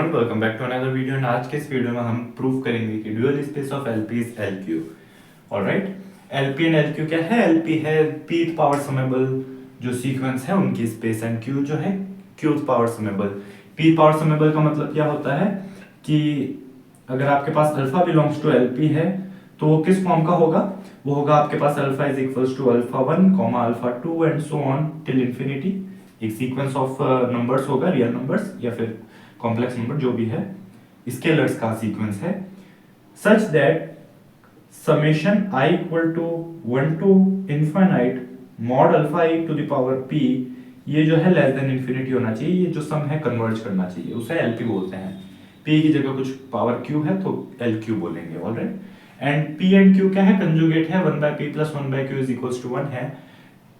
Everyone, welcome back to another video. And आज के इस वीडियो में हम प्रूव करेंगे कि dual space of LP is LQ. Alright, LP and LQ क्या है? एलपी है pth पावर समेबल जो सीक्वेंस है उनकी स्पेस, एंड क्यू जो है qth पावर समेबल। pth पावर समेबल का मतलब क्या होता है कि अगर आपके पास अल्फा बिलोंग्स टू एलपी है तो वो किस फॉर्म का होगा? वो होगा आपके पास alpha is equals to alpha 1, alpha 2 and so on till infinity. एक सीक्वेंस ऑफ नंबर्स होगा, रियल नंबर्स या फिर कॉम्प्लेक्स नंबर जो भी है, स्केलर्स का सीक्वेंस है, such that summation i equal to 1 to infinite mod alpha i to the power p, ये जो है लेस देन इंफिनिटी होना चाहिए। ये जो सम है कन्वर्ज करना चाहिए, उसे एलपी बोलते हैं। p की जगह कुछ पावर q है तो lq बोलेंगे। Alright, and p and q क्या है? कंजुगेट है, 1/p plus 1/q is equals to 1 है।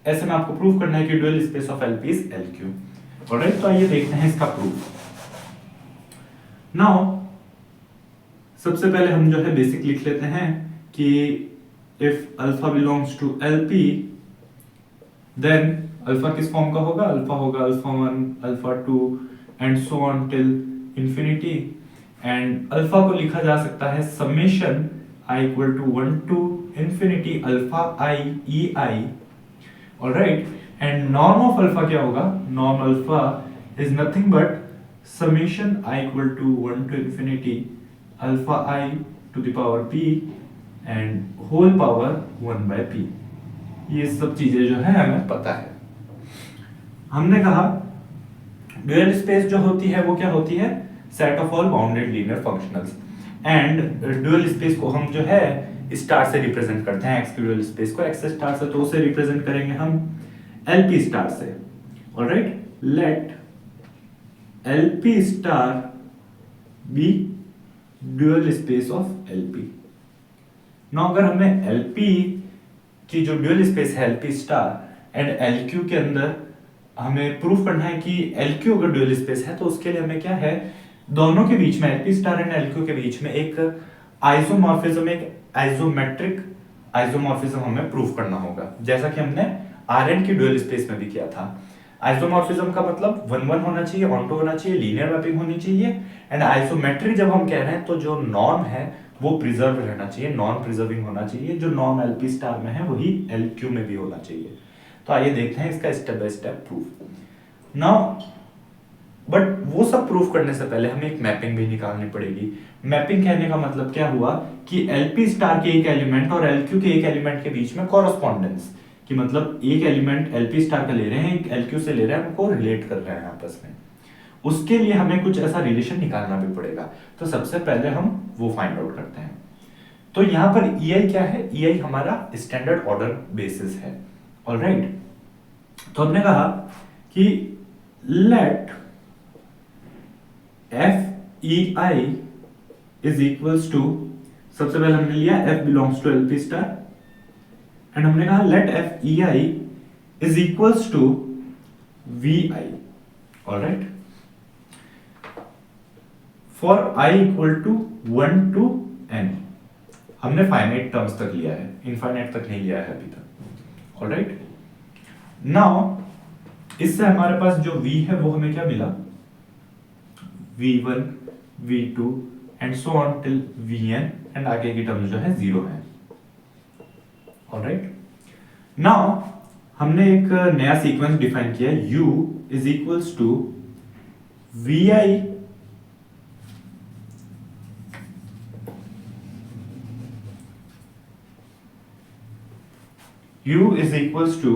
ऐसे में आपको प्रूव करना है कि dual space of LP is LQ. Alright, तो आइए देखते हैं इसका प्रूफ। नाउ सबसे पहले हम जो है बेसिक लिख लेते हैं कि if alpha belongs to LP then alpha किस फॉर्म का होगा? अल्फा होगा alpha 1, alpha 2 and so on till infinity. And alpha को लिखा जा सकता है summation i equal to 1 to infinity alpha i e i। Alright, and norm of alpha क्या होगा? Norm alpha is nothing but summation I equal to 1 to infinity alpha I to the power p and whole power 1 by p। ये सब चीजें जो है हमें पता है। हमने कहा ड्यूअल स्पेस जो होती है वो क्या होती है? Set of all bounded linear functionals. And dual space को हम जो है स्टार से रिप्रेजेंट करते हैं। एक्स की ड्यूअल स्पेस को एक्स स्टार से, तो उसे रिप्रेजेंट करेंगे हम एलपी स्टार से। Alright, let LP star be dual space of LP। now अगर हमें LP की जो dual space है LP star एंड LQ के अंदर हमें प्रूफ करना है कि LQ अगर dual space है तो उसके लिए हमें क्या है? दोनों के बीच में LP star एंड LQ के बीच में एक आइसोमॉर्फिज्म, एक आइसोमेट्रिक आइसोमॉर्फिज्म हमें प्रूफ करना होगा, जैसा कि हमने Rn की dual space में भी किया था। आइसोमॉर्फिज्म का मतलब 1-1 होना चाहिए, ऑन टू होना चाहिए, लीनियर मैपिंग होनी चाहिए। एंड आइसोमेट्रिक जब हम कह रहे हैं तो जो नॉर्म है वो प्रिजर्व रहना चाहिए, नॉन प्रिजर्विंग होना चाहिए। जो नॉर्म एलपी स्टार में है वही एलक्यू में भी होना चाहिए। तो आइए देखते हैं इसका step by step proof. Now but वो सब प्रूफ करने से पहले हमें एक मैपिंग भी निकालनी पड़ेगी। मैपिंग कहने का मतलब क्या हुआ कि एलपी स्टार के एक एलिमेंट और एलक्यू के एक एलिमेंट के बीच में कॉरस्पॉन्डेंस, कि मतलब एक एलिमेंट एलपी स्टार का ले रहे हैं, एक एलक्यू से ले रहे हैं, उनको रिलेट कर रहे हैं आपस में। उसके लिए हमें कुछ ऐसा रिलेशन निकालना भी पड़ेगा। तो सबसे पहले हम वो फाइंड आउट करते हैं। तो यहां पर EI क्या है? EI हमारा स्टैंडर्ड ऑर्डर बेसिस है। ऑलराइट, तो हमने कहा कि let FEI is equals to, सबसे पहले हमने लिया F belongs to LP star and हमने कहा let FEI is equals to VI। Alright, for I equal to 1 to n। हमने फाइनाइट टर्म्स तक लिया है, इनफाइनाइट तक नहीं लिया है अभी तक। ऑलराइट, नाउ इससे हमारे पास जो V है वो हमें क्या मिला? V1 V2 and so on till Vn, and आगे की टर्म जो है 0 है। ऑलराइट, नाउ हमने एक नया सीक्वेंस डिफाइन किया, U is equals to VI U is equals to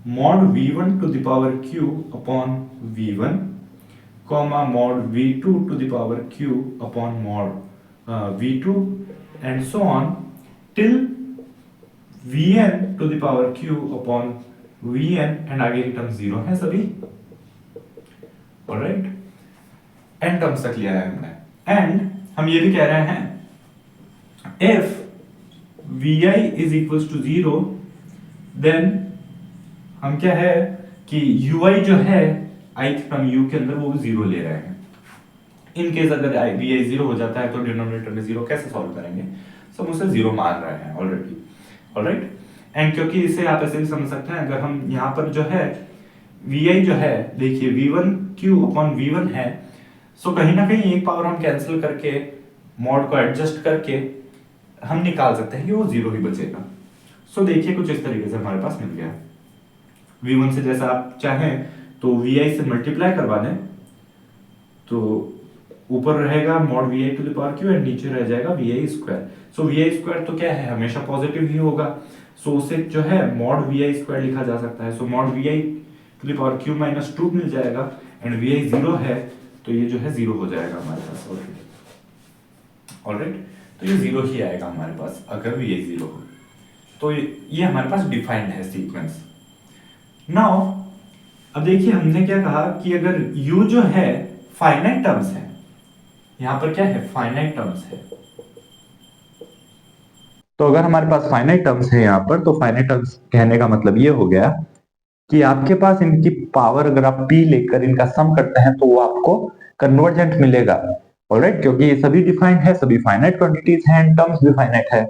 mod V1 to the power Q upon V1, comma mod V2 to the power Q upon mod V2 and so on till Vn to the power Q upon Vn, and आगे की term 0 है सभी। Alright, n terms तक लिया है हमने। And हम ये भी कह रहे हैं if Vi is equals to 0 then हम क्या है कि Ui जो है ith टर्म U के अंदर वो 0 ले रहे हैं। इन केस अगर Vi 0 हो जाता है तो डिनोमिनेटर में 0 कैसे सॉल्व करेंगे? सब उसे 0 मान रहे हैं ऑलरेडी। ऑलराइट, एंड क्योंकि इसे आप ऐसे भी समझ सकते हैं, अगर हम यहाँ पर जो है Vi जो है देखिए V1 Q अपॉन V1 है, सो कहीं ना कहीं एक पावर हम कैंसिल करके मॉड को एडजस्ट करके हम निकाल सकते हैं कि वो जीरो ही बचेगा। सो देखिए कुछ इस तरीके से हमारे पास मिल गया। v1 से जैसा आप चाहें तो vi से मल्टीप्लाई करवा दें, तो ऊपर रहेगा mod vi to the power q and नीचे रह जाएगा vi square. So vi square तो क्या है, हमेशा पॉजिटिव ही होगा। सो उसे जो है मॉड vi स्क्वायर लिखा जा सकता है। So mod vi to the power q minus 2 मिल जाएगा एंड vi जीरो है तो ये जो है जीरो हो जाएगा हमारे पास ऑलरेडी। ऑलराइट, तो ये जीरो ही आएगा हमारे पास अगर vi जीरो हो। तो ये हमारे पास डिफाइंड है सीक्वेंस। नाउ अब देखिए हमने क्या कहा कि अगर u जो है फाइनाइट टर्म्स है, यहां पर क्या है, फाइनाइट टर्म्स है। तो अगर हमारे पास फाइनाइट टर्म्स है यहाँ पर, तो फाइनाइट टर्म्स कहने का मतलब ये हो गया कि आपके पास इनकी पावर अगर आप p लेकर इनका सम करते हैं तो वो आपको कन्वर्जेंट मिलेगा। ऑलराइट, क्योंकि ये सभी डिफाइंड है, सभी फाइनाइट क्वांटिटीज हैं, टर्म्स भी फाइनाइट है,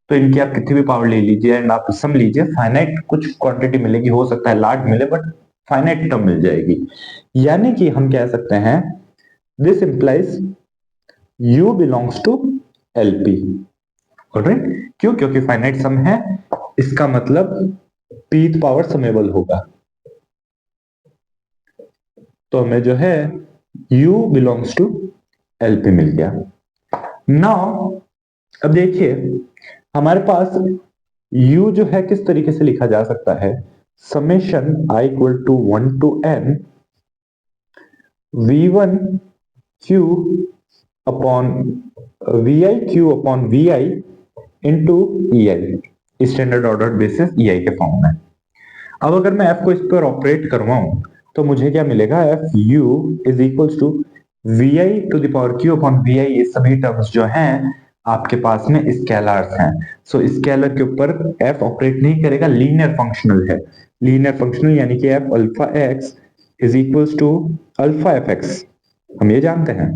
तो इनकी आप कितनी भी पावर ले लीजिए एंड आप सम लीजिए, फाइनाइट कुछ क्वांटिटी मिलेगी। हो सकता है लार्ज मिले बट फाइनाइट टर्म मिल जाएगी। यानी कि हम कह सकते हैं this implies u belongs to LP। Alright, क्यों? क्योंकि फाइनाइट सम है, इसका मतलब p पावर समेबल होगा। तो हमें जो है u बिलोंग्स टू LP मिल गया। नाउ अब देखिए हमारे पास u जो है किस तरीके से लिखा जा सकता है, summation i equal to 1 to n v1 q upon vi q upon vi into ei, standard order basis ei के फॉर्म में। अब अगर मैं f को इस पर ऑपरेट करवाऊं तो मुझे क्या मिलेगा, f u is equal to we I to the power q upon v i. ये सभी टर्म्स जो हैं आपके पास में स्केलर्स हैं। सो स्केलर के ऊपर f ऑपरेट नहीं करेगा, लीनियर फंक्शनल है। लीनियर फंक्शनल यानी कि f alpha x is equal to alpha f x, हम ये जानते हैं।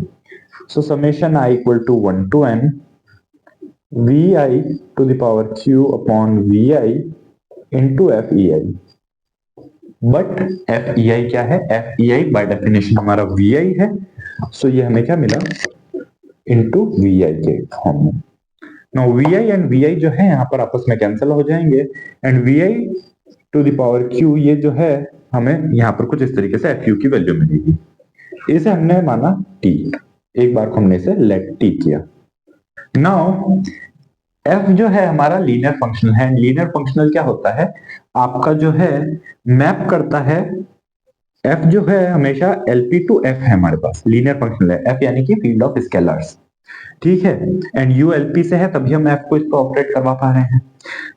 So summation i equal to 1 to n v I to the power q upon v i into f e i. But f e i क्या है, f e i by definition हमारा v i है। So ये हमें क्या मिला, into we आई के form में। Now v i and v i जो है यहाँ पर आपस में कैंसिल हो जाएंगे and v I to the power q ये जो है हमें यहाँ पर कुछ इस तरीके से एफ यू की वैल्यू मिलेगी। इसे हमने माना टी, एक बार को हमने इसे लेट टी किया। नाउ एफ जो है हमारा लीनियर फंक्शनल है। लीनियर फंक्शनल क्या होता है, आपका जो है मैप करता है, एफ जो है हमेशा LP टू एफ है हमारे पास, लीनियर फंक्शनल है एफ यानी कि फील्ड ऑफ स्केलर्स, ठीक है। एंड यू LP से है तभी हम एफ को इस पर ऑपरेट करवा पा रहे हैं।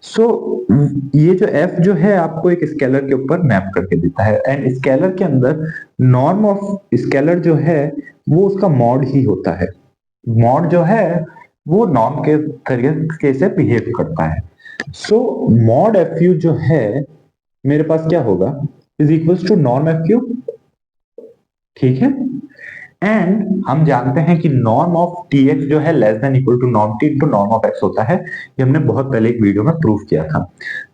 सो ये जो एफ जो है आपको एक स्केलर के ऊपर मैप करके देता है एंड स्केलर के अंदर नॉर्म ऑफ स्केलर जो है वो उसका मॉड ही होता है। मॉड जो है वो नॉर्म के तरीके से बिहेव करता है। सो मॉड एफ यू जो है मेरे पास क्या होगा, is equals to norm F Q, ठीक है। एंड हम जानते हैं कि नॉर्म ऑफ टी एक्स जो है less than equal to norm T into norm of X होता है। ये हमने बहुत पहले एक वीडियो में प्रूव किया था।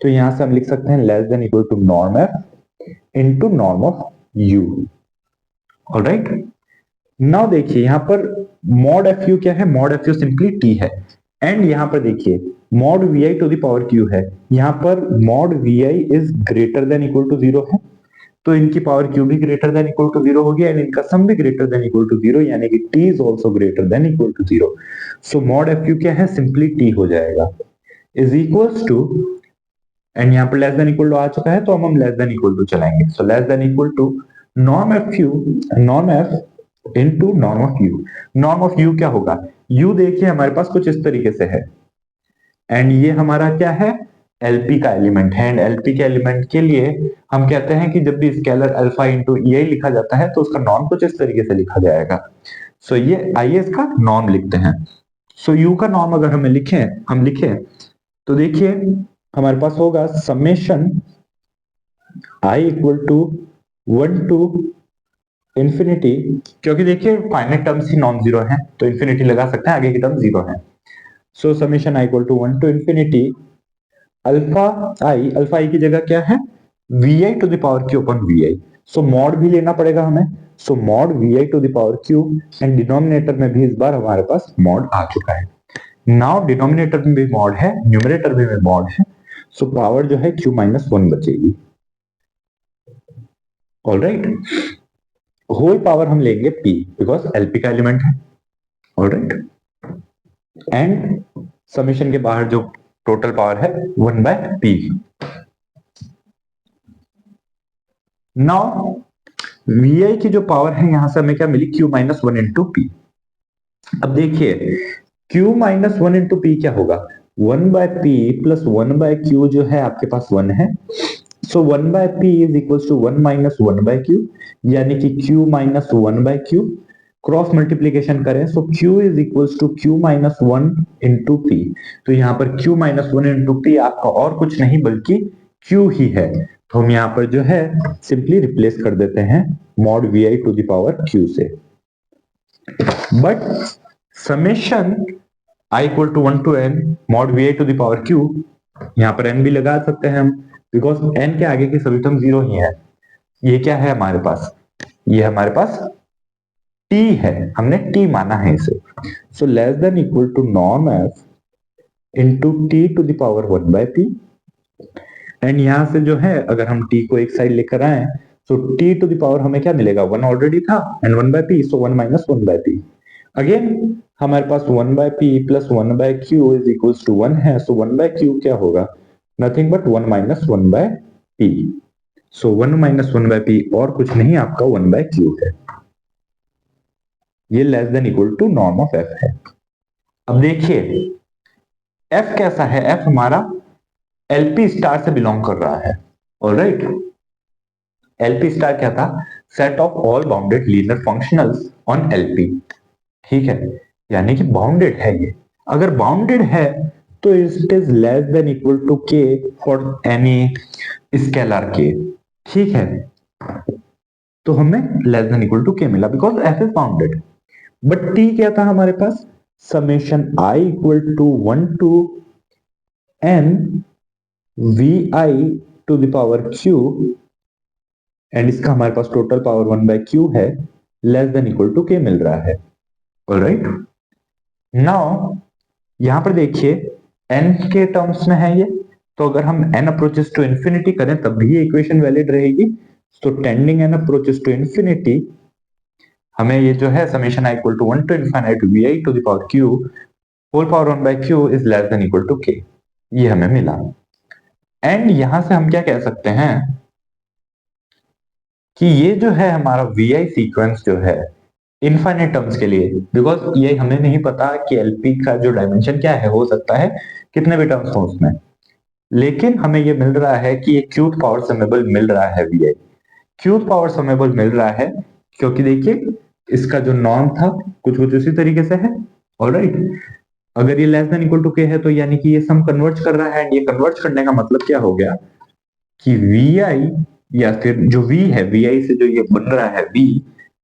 तो यहां से हम लिख सकते हैं less than equal to norm F into norm of U. Alright, now देखिए यहां पर मॉड एफ यू क्या है, mod F U simply T है। एंड यहां पर देखिए mod we I to the power Q है, यहां पर mod we I is greater than equal to zero है, तो इनकी पावर क्यू भी greater than equal to zero होगी एंड इनका सम भी greater than equal to zero, यानी कि T is also greater than equal to zero. So mod F U क्या है, सिंपली टी हो जाएगा, इज इक्वल्स टू, एंड यहाँ पर लेस देन इक्वल टू आ चुका है तो हम लेस देन इक्वल टू चलाएंगे। So less than equal to norm f u, norm f into norm of u. Norm of u क्या होगा, यू देखिए हमारे पास कुछ इस तरीके से है एंड ये हमारा क्या है, LP का एलिमेंट है। एंड LP के एलिमेंट के लिए हम कहते हैं कि जब भी स्केलर अल्फा इंटू ei लिखा जाता है तो उसका नॉर्म कुछ इस तरीके से लिखा जाएगा। सो ये आइए इसका नॉर्म लिखते हैं। सो u का नॉर्म अगर हमें हम लिखें तो देखिए हमारे पास होगा summation i equal to 1 to infinity, क्योंकि देखिए फाइनाइट टर्म्स ही नॉन जीरो है तो इंफिनिटी लगा सकते हैं, आगे की टर्म जीरो है। So summation i equal to 1 to infinity alpha i की जगह क्या है, v I to the power q upon v i. So mod भी लेना पड़ेगा हमें, so mod we I to the power q, and denominator में भी इस बार हमारे पास मॉड आ चुका है। नाउ डिनोमिनेटर में भी मॉड है, न्यूमरेटर में भी मॉड है, सो पावर जो है q माइनस 1 बचेगी। ऑलराइट, होल पावर हम लेंगे p बिकॉज एलपी का एलिमेंट है। ऑलराइट, एंड समेशन के बाहर जो टोटल पावर है 1 बाय p। नाउ vi की जो पावर है यहां से हमें क्या मिली, q माइनस 1 इंटू पी। अब देखिए q माइनस 1 इंटू पी क्या होगा, 1 by P plus 1 by Q जो है आपके पास 1 है, so 1 by P is equal to 1 minus 1 by Q, यानी कि q minus 1 by Q. Cross multiplication करें so q is equal to q minus 1 into P. तो यहाँ पर q माइनस 1 इंटू पी आपका और कुछ नहीं बल्कि q ही है। तो हम यहाँ पर जो है सिंपली रिप्लेस कर देते हैं mod we I to the power q से। But summation i equal to 1 to n mod we I to the power q, यहाँ पर n भी लगा सकते हैं हम बिकॉज n के आगे की सभी टर्म 0 ही है। ये क्या है हमारे पास, ये हमारे पास t है, हमने t माना है इसे। So less than equal to norm F into t to the power 1 by p. एंड यहां से जो है अगर हम t को एक साइड लेकर आए तो t टू द पावर हमें क्या मिलेगा, 1 ऑलरेडी था and 1 by P, so 1 minus 1 by P. Again हमारे पास 1 by P plus 1 by Q is equals to 1 है, सो 1 बाय क्यू क्या होगा, nothing but 1 minus 1 by P. So 1 minus 1 by P और कुछ नहीं आपका 1 बाय क्यू है। ये less than equal to norm of F है। अब देखिए एफ कैसा है, एफ हमारा एलपी स्टार से बिलोंग कर रहा है। ऑलराइट, एलपी स्टार क्या था, set of all bounded linear functionals on LP. ठीक है, यानी कि बाउंडेड है ये। अगर बाउंडेड है तो it is less than equal to K for any scalar K. ठीक है, तो हमें less than equal to k मिला because f is bounded. But t क्या था हमारे पास, summation i equal to 1 to n v I to the power q, and इसका हमारे पास टोटल पावर 1 बाय क्यू है, less than equal to k मिल रहा है। ऑलराइट, नाउ यहां पर देखिए n के टर्म्स में है ये, तो अगर हम n अप्रोचेस टू इंफिनिटी करें तब भी ये इक्वेशन वैलिड रहेगी। तो tending n approaches to infinity हमें ये जो है summation i equal to 1 to infinite vi to the power q whole power 1 by q is less than equal to k, ये हमें मिला। एंड यहां से हम क्या कह सकते हैं कि ये जो है हमारा vi सीक्वेंस जो है इनफाइनाइट टर्म्स के लिए, बिकॉज ये हमें नहीं पता कि एलपी का जो डायमेंशन क्या है, हो सकता है कितने भी टर्म्स हो उसमें, लेकिन हमें ये मिल रहा है कि ये क्यूट पावर समेबल मिल रहा है vi। क्यूट पावर समेबल मिल रहा है क्योंकि देखिए इसका जो नॉर्म था कुछ कुछ उसी तरीके से है। ऑलराइट, अगर ये लेस देन इक्वल टू के है तो यानी कि ये सम कन्वर्ज कर रहा है, एंड ये कन्वर्ज करने का मतलब क्या हो गया कि vi या फिर जो v है, vi से जो ये बन रहा है v,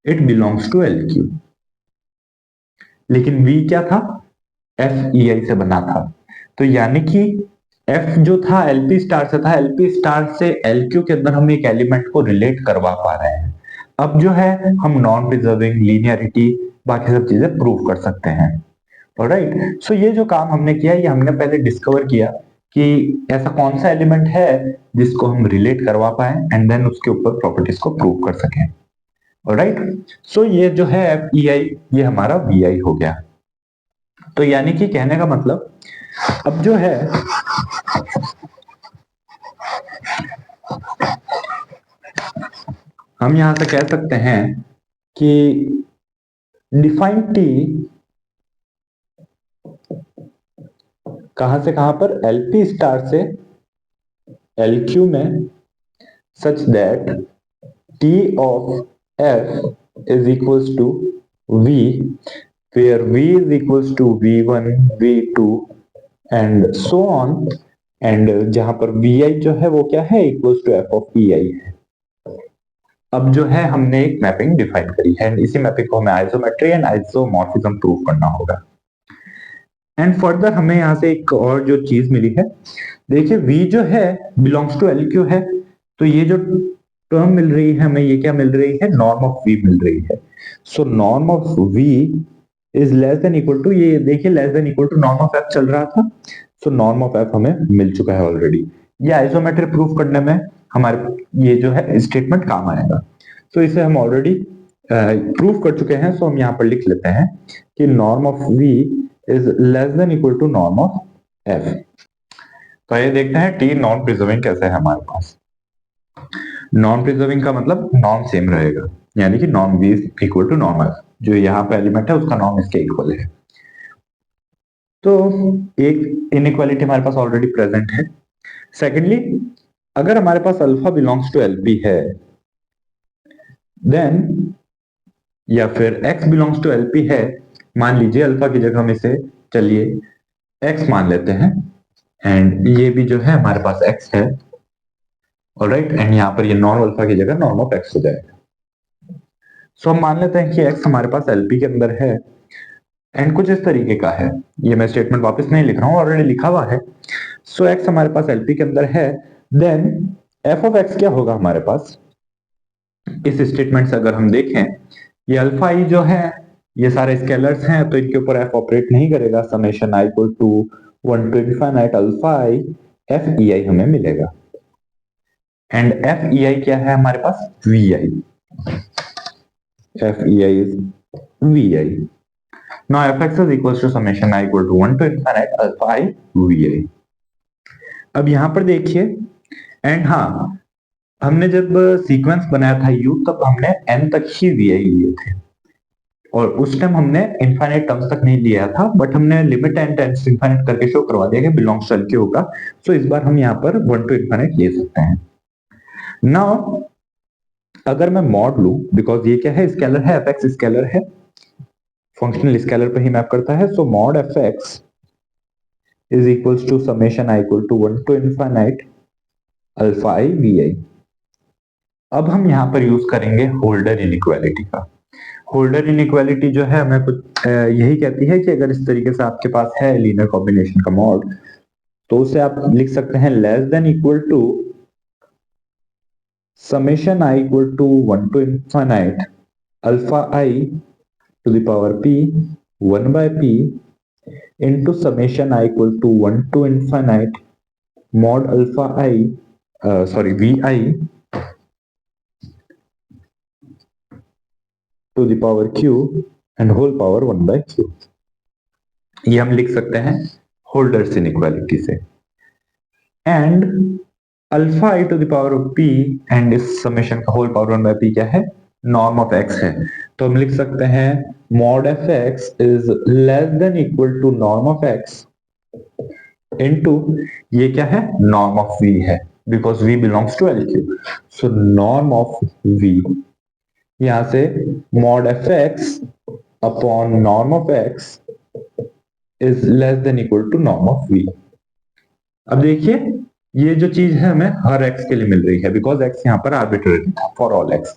it belongs to LQ। लेकिन v क्या था, FEI से बना था, तो यानी कि f जो था LP स्टार से था, LP स्टार से LQ के अंदर हम एक एलिमेंट को रिलेट करवा पा रहे हैं। अब जो है हम नॉन प्रिजर्विंग, लीनियरिटी, बाकी सब चीजें प्रूव कर सकते हैं। ऑलराइट, सो ये जो काम हमने किया, ये हमने पहले डिस्कवर किया कि ऐसा कौन सा एलिमेंट है जिसको हम रिलेट करवा पाए एंड देन उसके ऊपर प्रॉपर्टीज को प्रूव कर सकें। ऑलराइट, सो ये जो है FEI ये हमारा VI हो गया। तो यानी कि कहने का मतलब अब जो है हम यहां से कह सकते हैं कि डिफाइन T कहां से कहां पर, LP स्टार से LQ में, such that T of F is equals to V, where V is equals to V1, V2 and so on, and जहां पर Vi जो है वो क्या है, equals to F of EI है। अब जो है हमने एक मैपिंग डिफाइन करी है, इसी मैपिंग को हमें आइसोमेट्री एंड आइसोमॉर्फिज्म प्रूव करना होगा। एंड फर्दर हमें यहां से एक और जो चीज मिली है, देखिए V जो है बिलोंग्स टू LQ है, तो ये जो टर्म मिल रही है हमें, ये क्या मिल रही है, नॉर्म ऑफ v मिल रही है। So norm of v is less than equal to, ये देखिए less than equal to norm of f चल रहा था, सो नॉर्म ऑफ f हमें मिल चुका है ऑलरेडी। ये आइसोमेट्रिक प्रूफ करने में हमारे ये जो है स्टेटमेंट काम आएगा। तो इसे हम ऑलरेडी प्रूफ कर चुके हैं, सो हम यहाँ पर लिख लेते हैं कि norm of v is less than equal to norm of f। तो ये देखते हैं t नॉन प्रिजर्विंग कैसे है हमारे पास। नॉन प्रिजर्विंग का मतलब नॉर्म सेम रहेगा, यानी कि norm v is equal to norm f, जो यहाँ पे एलिमेंट है उसका नॉर्म इसके इक्वल है। तो एक इनइक्वालिटी हमारे पास ऑलरेडी प्रेजेंट है। सेकेंडली, अगर हमारे पास अल्फा बिलोंग्स टू एलपी है देन, या फिर x बिलोंग्स टू एलपी है, मान लीजिए अल्फा की जगह हम इसे चलिए x मान लेते हैं, एंड ये भी जो है हमारे पास x है, ऑलराइट, एंड यहाँ पर ये नॉर्म अल्फा की जगह नॉर्म ऑफ x हो जाएगा। सो हम मान लेते हैं कि x हमारे पास एलपी के अंदर है, एंड कुछ इस तरीके का है, ये मैं स्टेटमेंट वापस नहीं लिख रहा हूं, ऑलरेडी लिखा हुआ है। सो x हमारे पास एलपी के अंदर है, देन f ऑफ x क्या होगा हमारे पास, इस स्टेटमेंट से अगर हम देखें, ये अल्फा ई जो है ये सारे स्केलर्स हैं, तो इनके ऊपर f ऑपरेट नहीं करेगा, summation i equal to 1 to infinite alpha i f e i हमें मिलेगा, एंड f e i क्या है हमारे पास, v i, f e i is v i। Now fx is equals to summation I equal to 1 to infinite alpha I vi। अब यहां पर देखिए, and हाँ, हमने जब सीक्वेंस बनाया था u तब हमने n तक ही vi लिए थे, और उस टाइम हमने इनफाइनाइट टर्म्स तक नहीं लिया था, बट हमने limit n tends to infinite करके शो करवा दिया कि बिलोंग्स टू एलक्यू होगा। सो इस बार हम यहाँ पर 1 टू इनफाइनाइट ले सकते हैं। नाउ अगर मैं मॉड लूं, बिकॉज ये क्या है, स्केलर है, fx स्केलर है, फंक्शनल स्केलर पर ही मैप करता है, so mod fx is equals to summation I equal to 1 to infinite alpha I vi। अब हम यहां पर यूज करेंगे होल्डर इनइक्वालिटी का। होल्डर इनइक्वालिटी जो है हमें कुछ यही कहती है कि अगर इस तरीके से आपके पास है लीनियर कॉम्बिनेशन का मॉड, तो उसे आप लिख सकते हैं less than equal to summation I equal to 1 to infinite alpha I to the power p 1 by p into summation I equal to 1 to infinite mod alpha I vi to the power q and whole power 1 by q। ये हम लिख सकते हैं Holder's inequality से। And alpha I to the power of p and इस summation का whole power 1 by p क्या है, नॉर्म ऑफ x है, तो हम लिख सकते हैं mod f x is less than equal to norm of x into ये क्या है, नॉर्म ऑफ v है, because v belongs to LQ। So norm of v, यहां से mod f x upon norm of x is less than equal to norm of v। अब देखिए ये जो चीज है हमें हर x के लिए मिल रही है, बिकॉज x यहाँ पर आर्बिट्रेरी था, फॉर ऑल x।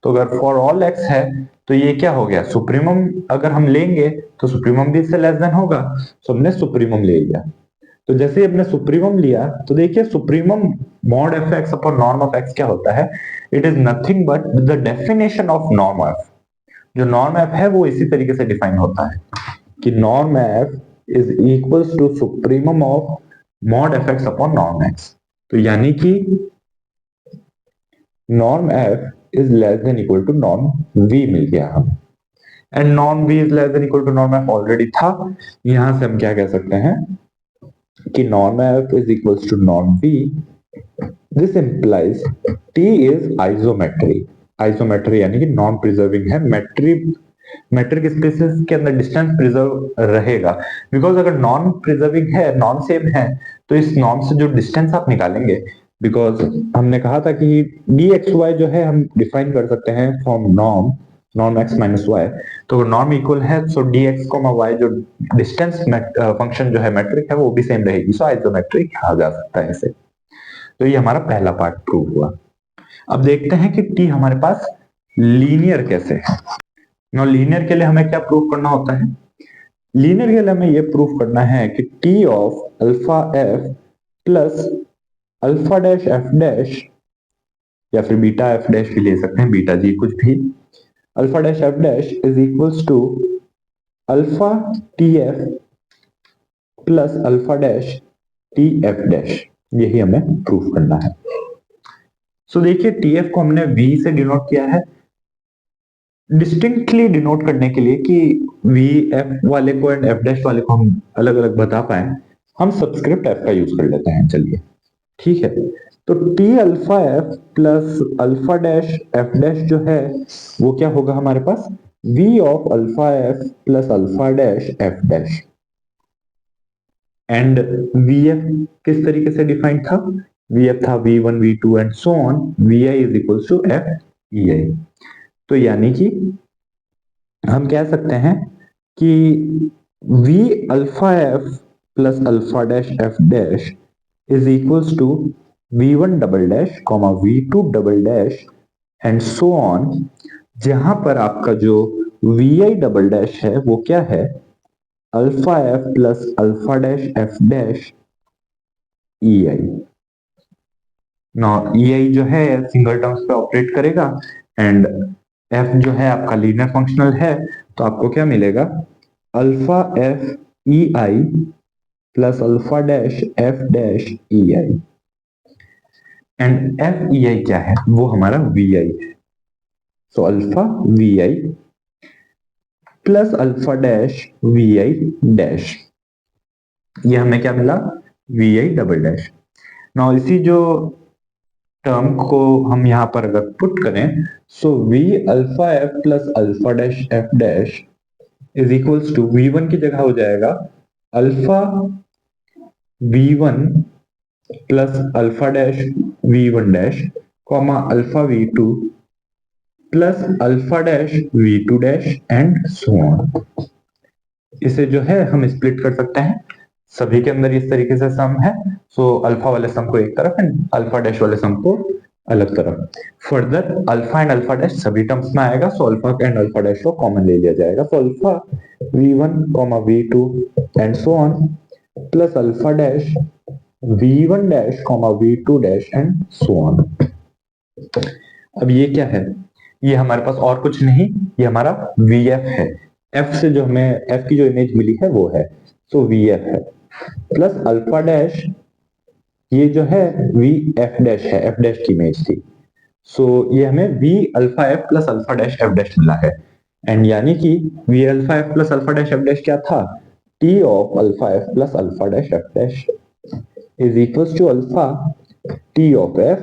तो अगर फॉर ऑल x है तो ये क्या हो गया, सुप्रीमम अगर हम लेंगे तो सुप्रीमम भी इससे लेस देन होगा, तो हमने सुप्रीमम ले लिया। तो जैसे ही हमने सुप्रीमम लिया तो देखिए supremum mod F X upon norm of x क्या होता है, it is nothing but the definition of norm f। जो नॉर्म f है वो इसी तरीके से डिफाइन होता है कि norm f is equals to supremum of mod F X upon norm x। तो यानी कि norm f is less than equal to norm v मिल गया हमें, and norm v is less than equal to norm f already था। यहां से हम क्या कह सकते हैं कि norm f is equals to norm v। This implies t is isometric. Isometry यानी कि नॉन प्रिजर्विंग है, मेट्रिक स्पेसेस के अंदर डिस्टेंस प्रिजर्व रहेगा, बिकॉज अगर नॉन प्रिजर्विंग है, नॉन सेम है, तो इस नॉर्म से जो डिस्टेंस आप निकालेंगे, बिकॉज हमने कहा था कि dxy जो है हम डिफाइन कर सकते हैं from norm x minus Y. तो नॉर्म इक्वल है, सो dx y जो डिस्टेंस फंक्शन जो है मेट्रिक है वो भी सेम रहेगी, सो आइसोमेट्रिक कहा जा सकता है इसे। तो ये हमारा पहला पार्ट प्रूव हुआ। अब देखते हैं कि t हमारे पास लीनियर कैसे है। नो लीनियर के लिए हमें क्या प्रूव करना होता है, लीनियर के लिए हमें यह प्रूव करना है कि t of alpha f plus alpha dash f dash या फिर बीटा एफ डैश भी ले सकते हैं, बीटा जी कुछ भी। Alpha dash F dash is equals to alpha T F plus alpha dash T F dash, यही हमें प्रूफ करना है। सो देखिए टी एफ को हमने वी से डिनोट किया है, डिस्टिंक्टली डिनोट करने के लिए कि वी एफ वाले को एंड एफ डैश वाले को हम अलग अलग बता पाए, हम सबस्क्रिप्ट एफ का यूज कर लेते हैं। चलिए ठीक है, तो t alpha F plus alpha dash F dash जो है वो क्या होगा हमारे पास, v of alpha F plus alpha dash F dash. And v f किस तरीके से डिफाइंड था, वी एफ था v one v two and so on, v I is equal to f e i. तो यानी कि हम कह सकते हैं कि we alpha F plus alpha dash F dash is equals to v1 double dash comma v2 double dash and so on, जहां पर आपका जो vi डबल डैश है वो क्या है, alpha F plus alpha dash F dash e i. No e i जो है सिंगल टर्म्स पे ऑपरेट करेगा एंड एफ जो है आपका लीनियर फंक्शनल है, तो आपको क्या मिलेगा, alpha f e i plus alpha dash F dash e i. And f e i क्या है, वो हमारा वी आई है। So alpha v i plus alpha dash v I dash, ये हमें क्या मिला, v i double dash. Now इसी जो टर्म को हम यहां पर अगर पुट करें, so V alpha F plus alpha dash F dash is equals to we one की जगह हो जाएगा alpha V one plus alpha dash V one dash comma alpha V two plus alpha dash V two dash and so on. इसे जो है हम split कर सकते हैं, सभी के अंदर इस तरीके से सम है, सो अल्फा वाले सम को एक तरफ एंड अल्फा डैश वाले सम को अलग तरफ। Further alpha and alpha dash सभी टर्म्स में आएगा, so alpha and alpha dash को कॉमन ले लिया जाएगा। So alpha V one comma we two and so on plus alpha dash V one dash comma we two dash and so on. अब ये क्या है, ये हमारे पास और कुछ नहीं, ये हमारा वी एफ है। एफ से जो हमें एफ की जो इमेज मिली है वो है, सो वी एफ है प्लस अल्फा डैश, ये जो है वी एफ डैश है, एफ डैश की इमेज थी, सो ये हमें V alpha F plus alpha dash F dash मिला है। एंड यानी कि we alpha F plus alpha dash F dash क्या था, T of alpha F plus alpha dash F dash is equals to alpha T of F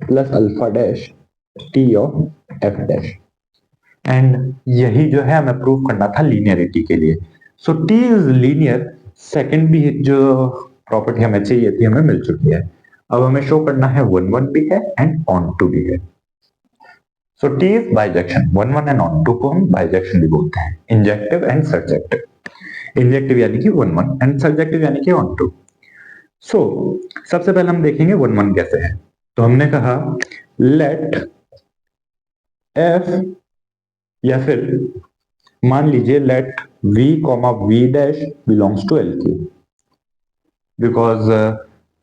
plus alpha dash T of F dash. And यही जो है हमें prove करना था linearity के लिए। सो टी इज लीनियर, सेकंड भी जो प्रॉपर्टी हमें चाहिए थी हमें मिल चुकी है। अब हमें शो करना है वन वन भी है एंड ऑन टू भी है। So t is bijection, one one and onto को हम बाइजेक्शन भी बोलते हैं, इंजेक्टिव एंड सर्जेक्टिव। इंजेक्टिव यानी कि वन वन एंड सर्जेक्टिव यानी कि ऑन टू। सो सबसे पहले हम देखेंगे वन वन कैसे है। तो हमने कहा लेट एफ, या फिर मान लीजिए let v comma v dash belongs to L q, because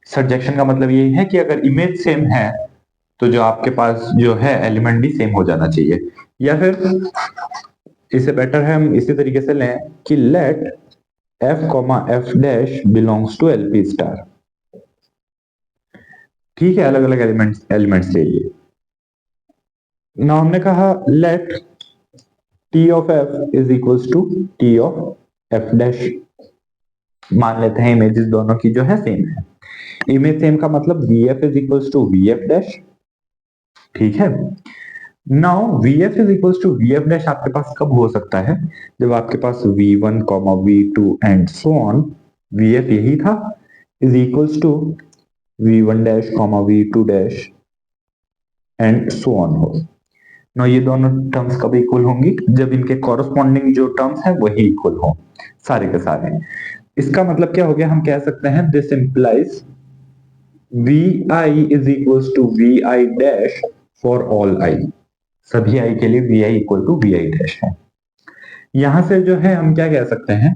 surjection का मतलब ये है कि अगर इमेज सेम है तो जो आपके पास जो है एलिमेंट भी सेम हो जाना चाहिए। या फिर इसे बेटर है हम इसी तरीके से लें कि let f comma F dash belongs to L P star. ठीक है, अलग अलग एलिमेंट्स चाहिए। ना हमने कहा let T of F is equals to T of F dash, मान लेते हैं इमेजेस दोनों की जो है सेम है। इमेज सेम का मतलब v f is equals to v F dash. ठीक है, now v f is equals to v F dash आपके पास कब हो सकता है, जब आपके पास v one comma we two and so on, v f यही था, is equals to we one dash comma we two dash and so on हो। नो ये दोनों टर्म्स कब इक्वल होंगी, जब इनके कॉरस्पॉन्डिंग जो टर्म्स है वही इक्वल हो, सारे के सारे। इसका मतलब क्या हो गया, हम कह सकते हैं this implies V I is equals to we I dash for all I, सभी आई के लिए V I equal to we I dash है। यहां से जो है हम क्या कह सकते हैं,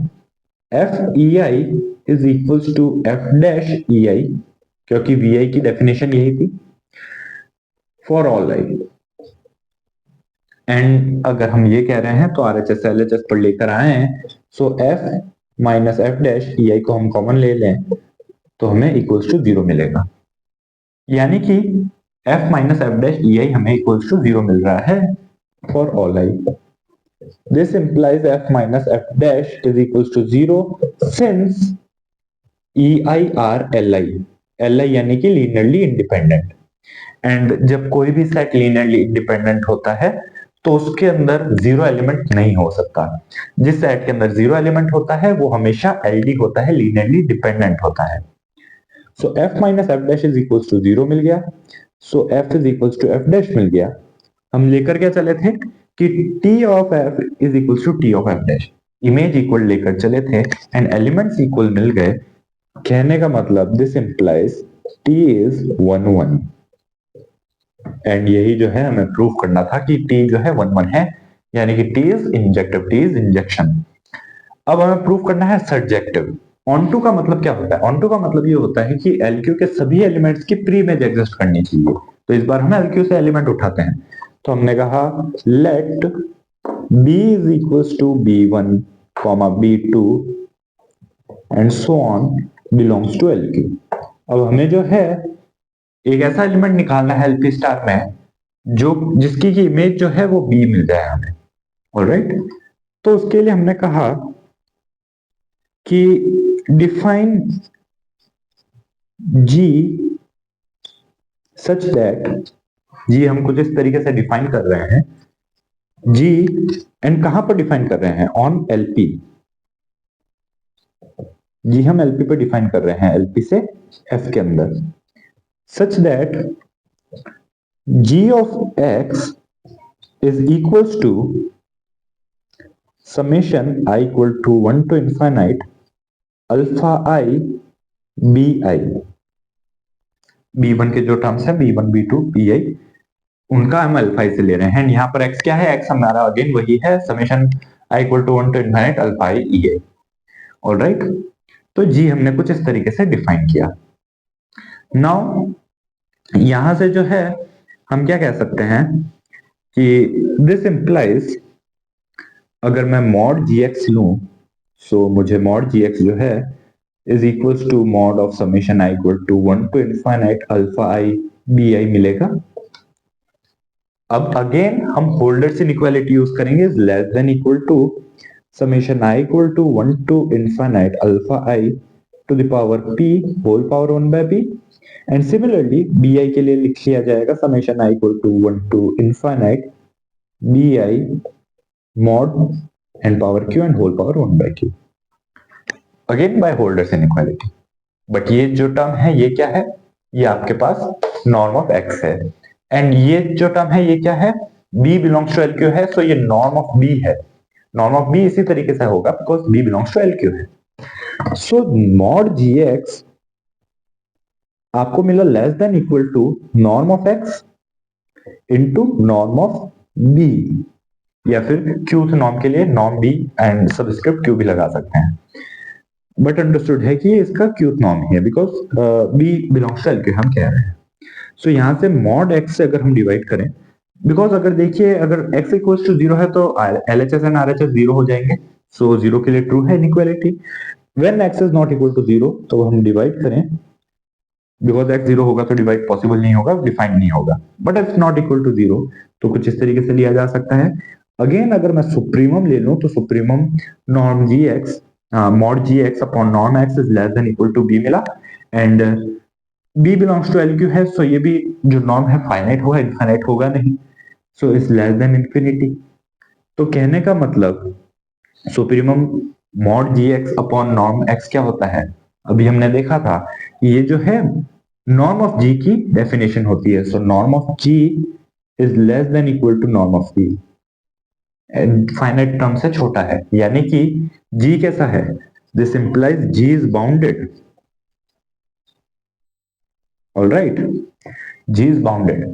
f e i is equals to f dash e i, क्योंकि वी आई की डेफिनेशन यही थी। For all i. एंड अगर हम ये कह रहे हैं तो RHS LHS पर लेकर आए हैं, सो f minus f dash ei को हम कॉमन ले लें तो हमें इक्वल्स टू 0 मिलेगा। यानी कि f minus f dash ei हमें इक्वल्स टू 0 मिल रहा है for all i. This implies f minus f dash is equals to 0 since ei are li यानी कि लीनियरली इंडिपेंडेंट। एंड जब कोई भी सेट लीनियरली इंडिपेंडेंट होता है तो उसके अंदर जीरो एलिमेंट नहीं हो सकता। जिस सेट के अंदर जीरो एलिमेंट होता है वो हमेशा एलडी होता है, लीनियरली डिपेंडेंट होता है। So f minus f dash is equals to 0 मिल गया, so f is equals to f dash मिल गया। हम लेकर क्या चले थे कि t of f is equals to t of F dash, image equal लेकर चले थे एंड एलिमेंट्स इक्वल मिल गए। कहने का मतलब this implies t is 1 1 and यही जो है हमें प्रूव करना था कि t जो है 1 1 है, यानी कि t is injective, t is injection. अब हमें प्रूव करना है सब्जेक्टिव। ऑनटू का मतलब क्या होता है? ऑनटू का मतलब ये होता है कि LQ के सभी एलिमेंट्स की प्री इमेज एग्जिस्ट करनी चाहिए। तो इस बार हम LQ से एलिमेंट उठाते हैं, तो हमने कहा let B is equals to B1, B2 and so on belongs to LQ। अब हमें जो है एक ऐसा एलिमेंट निकालना है LP स्टार में जो जिसकी की इमेज जो है वो B मिल जाए हमें। ऑलराइट, तो उसके लिए हमने कहा कि define G such that, G हम कुछ इस तरीके से डिफाइन कर रहे हैं G, एंड कहां पर डिफाइन कर रहे हैं? On LP। G हम LP पे डिफाइन कर रहे हैं, LP से F के अंदर, such that G of X is equals to summation I equal to 1 to infinite alpha I bi। B1 के जो टर्म्स है B1 B2 bi, उनका हम अल्फा से ले रहे हैं। यहाँ पर x क्या है? x हमारा अगेन वही है, summation I equal to 1 to infinite alpha I ei। Alright, तो G हमने कुछ इस तरीके से डिफाइन किया। नाउ यहां से जो है हम क्या कह सकते हैं कि दिस इंप्लाइज, अगर मैं मॉड gx लूं, सो मुझे मॉड gx जो है is equals to mod of summation I equal to 1 to infinite alpha I bi मिलेगा। अब अगेन हम होल्डर्स इनइक्वालिटी यूज करेंगे, is less than equal to summation I equal to 1 to infinite alpha I to the power p whole power 1 by p। And similarly bi के लिए लिख लिया जाएगा summation I equal to 1 to infinite bi mod and power q and whole power 1 by q, again by Holder's inequality. But ये जो term है ये क्या है? ये आपके पास नॉर्म ऑफ x है। एंड ये जो टर्म है ये क्या है? b बिलोंग्स टू LQ है, सो ये नॉर्म ऑफ b है। नॉर्म ऑफ b इसी तरीके से होगा because b belongs to LQ है। सो मॉड gx आपको मिला less than equal to norm of x into norm of b, या फिर क्यूथ नॉर्म के लिए norm b and subscript q भी लगा सकते हैं। बट अंडरस्टूड है कि इसका क्यूथ नॉर्म ही है because b belongs to LQ हम कह रहे हैं। सो यहां से मॉड x से अगर हम डिवाइड करें, बिकॉज अगर देखिए अगर x इक्वल्स टू 0 है तो LHS एंड RHS 0 हो जाएंगे, सो 0 के लिए ट्रू है inequality. When x is not equal to 0 तो हम डिवाइड करें, बिकॉज x 0 होगा तो डिवाइड पॉसिबल नहीं होगा, डिफाइंड नहीं होगा। But if not equal to 0 तो कुछ इस तरीके से लिया जा सकता है। अगेन अगर मैं सुप्रीमम ले लूं तो supremum norm gx mod gx upon norm x is less than equal to b मिला। And b belongs to LQ है, सो ये भी जो नॉर्म है फाइनाइट होगा, इनफाइनाइट होगा नहीं, so is less then infinity. तो कहने का मतलब supremum mod gx upon norm x क्या होता है? अभी हमने देखा था ये जो है नॉर्म ऑफ g की डेफिनेशन होती है, so norm of g is less than equal to norm of b, finite term से छोटा है। यानी कि g कैसा है? This implies g is bounded. Alright, g is bounded.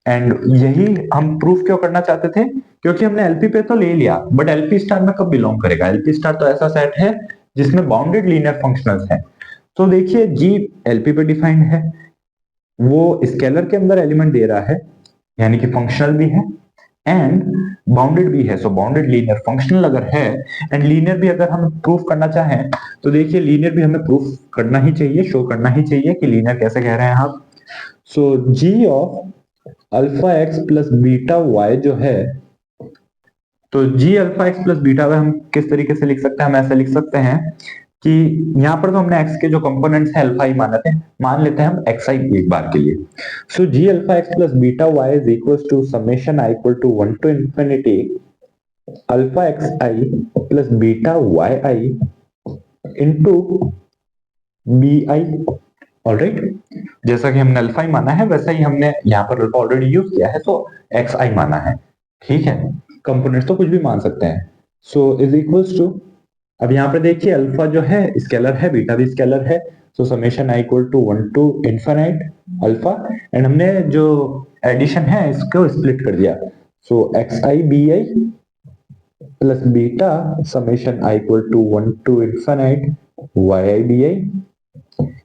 And यही हम प्रूफ क्यों करना चाहते थे? क्योंकि हमने LP पे तो ले लिया, बट LP स्टार में कब बिलोंग करेगा? LP स्टार तो ऐसा सेट है जिसमें बाउंडेड लीनियर फंक्शनल्स हैं। तो देखिए g LP पे डिफाइंड है, वो स्केलर के अंदर एलिमेंट दे रहा है, यानी कि फंक्शनल भी है एंड बाउंडेड भी है। सो बाउंडेड लीनियर फंक्शनल अगर है एंड लीनियर भी अगर हम प्रूफ करना चाहें तो देखिए लीनियर भी हमें प्रूफ करना ही चाहिए, शो करना ही चाहिए कि लीनियर कैसे कह रहे हैं आप। So g of alpha x plus beta y जो है, तो g alpha x plus beta y हम किस तरीके से लिख सकते हैं, हम ऐसे लिख सकते हैं कि यहाँ पर तो हमने एक्स के जो कंपोनेंट्स हैं अल्फा ही माने थे, मान लेते हैं हम एक्स आई एक बार के लिए। So g alpha x plus beta y is equal to summation i equal to 1 to infinity alpha x i plus beta y i into b i. Alright, जैसा कि हमने अल्फा ही माना है वैसा ही हमने यहाँ पर अल्फा ऑलरेडी यूज किया है, तो एक्स आई माना है। ठीक है, कंपोनेंट्स तो कुछ भी मान सकते हैं। सो इज इक्वल्स टू, अब यहाँ पे देखिए अल्फा जो है स्केलर है, बीटा भी स्केलर है, so summation i equal to 1 to infinite alpha, and हमने जो एडिशन है इसको स्प्लिट कर दिया, so x i b i plus beta summation i equal to 1 to infinite y i b i,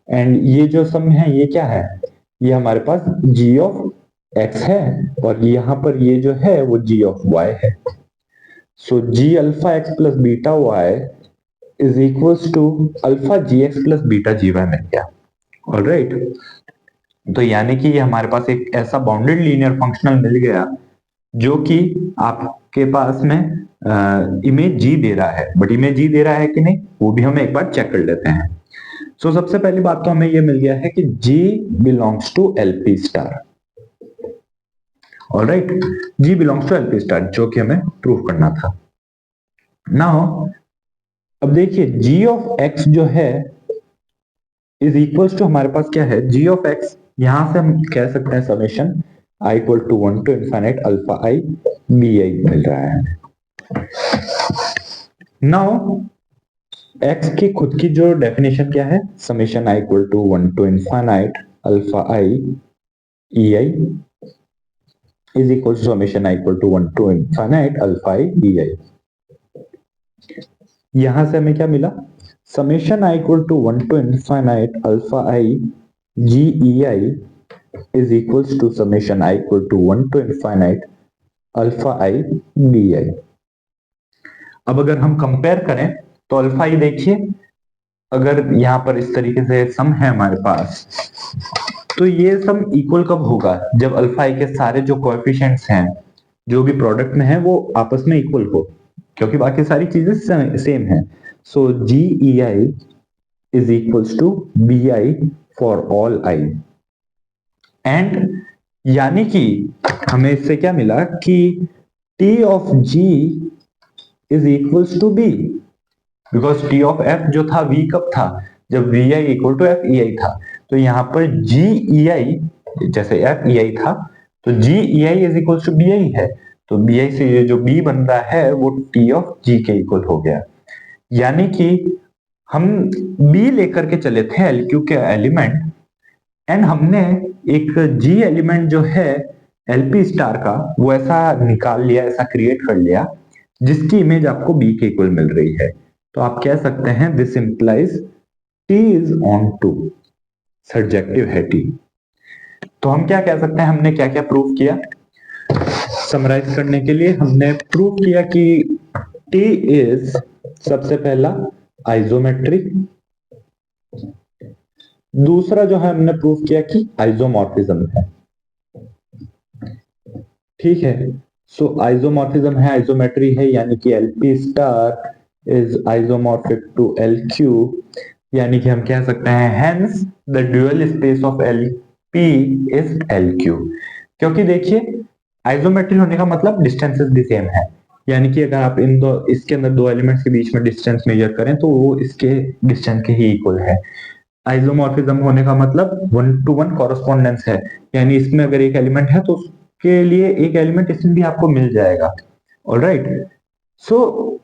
and ये जो सम है ये क्या है, ये हमारे पास जी ऑफ एक्स है और यहाँ पर ये जो है वो जी ऑफ वाई है। So g alpha x plus beta y is equals to alpha g x plus beta g y मिल गया। ऑलराइट, तो यानी कि ये हमारे पास एक ऐसा बाउंडेड लीनियर फंक्शनल मिल गया जो कि आपके पास में इमेज जी दे रहा है, बट इमेज जी दे रहा है कि नहीं वो भी हम एक बार चेक कर लेते हैं। सो सबसे पहली बात तो हमें ये मिल गया है कि G belongs to LP star. Alright, G belongs to LP star, जो कि हमें प्रूव करना था। नाउ अब देखिए G ऑफ X जो है इज इक्वल्स टू, हमारे पास क्या है G ऑफ X, यहां से हम कह सकते हैं summation I equal to 1 to infinite alpha i b i मिल रहा है। नाउ x की खुद की जो डेफिनेशन क्या है, summation i equal to 1 to infinite alpha i e i is equal to summation i equal to 1 to infinite alpha i e i. यहां से हमें क्या मिला, summation i equal to 1 to infinite alpha i g e i is equal to summation i equal to 1 to infinite alpha i b i. अब अगर हम compare करें तो अल्फा ही देखिए, अगर यहां पर इस तरीके से सम है हमारे पास, तो ये सम इक्वल कब होगा, जब अल्फा आई के सारे जो कोएफिशिएंट्स हैं जो भी प्रोडक्ट में है वो आपस में इक्वल हो, क्योंकि बाकी सारी चीजें सेम है। So g e i is equals to b i for all i, and यानी कि हमें इससे क्या मिला कि t of g is equals to b, because t of f जो था वी कब था, जब v I equal to f e i था। तो यहाँ पर जी ई आई जैसे एफ ई आई था तो g e i is equal to b i है, तो बी आई से ये जो बी बन रहा है वो टी ऑफ जी के इक्वल हो गया। यानी कि हम बी लेकर के चले थे एल क्यू के एलिमेंट, एंड हमने एक जी एलिमेंट जो है एलपी स्टार का वो ऐसा निकाल लिया, ऐसा क्रिएट कर लिया जिसकी इमेज आपको बी के इक्वल मिल रही है। तो आप कह सकते हैं this implies T is onto, subjective है टी। तो हम क्या कह सकते हैं, हमने क्या क्या प्रूव किया, समराइज करने के लिए हमने प्रूव किया कि टी इज सबसे पहला आइसोमेट्रिक, दूसरा जो है हमने प्रूव किया कि आइसोमॉर्फिज्म है। ठीक है, सो आइसोमॉर्फिज्म है, आइसोमेट्री है, यानी कि LP star is isomorphic to L Q, यानी कि हम कह सकते हैं hence the dual space of L P is L Q. क्योंकि देखिए आइसोमेट्रिक होने का मतलब डिस्टेंसेस भी सेम है, यानी कि अगर आप इन दो इसके अंदर दो एलिमेंट्स के बीच में डिस्टेंस मेजर करें तो वो इसके डिस्टेंस के ही इक्वल है। आइसोमॉर्फिज्म होने का मतलब 1 to 1 कॉरेस्पॉन्डेंस है, यानी इसमें अगर एक एलिमेंट है तो उसके लिए एक एलिमेंट इसमें भी आपको मिल जाएगा। ऑलराइट, सो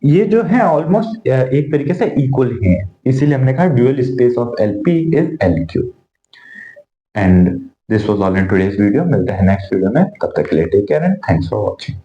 ये जो है ऑलमोस्ट एक तरीके से इक्वल ही है, इसीलिए हमने कहा dual space of LP is LQ. And this was all in today's video, मिलते हैं नेक्स्ट वीडियो में, तब तक के लिए take care and thanks for watching.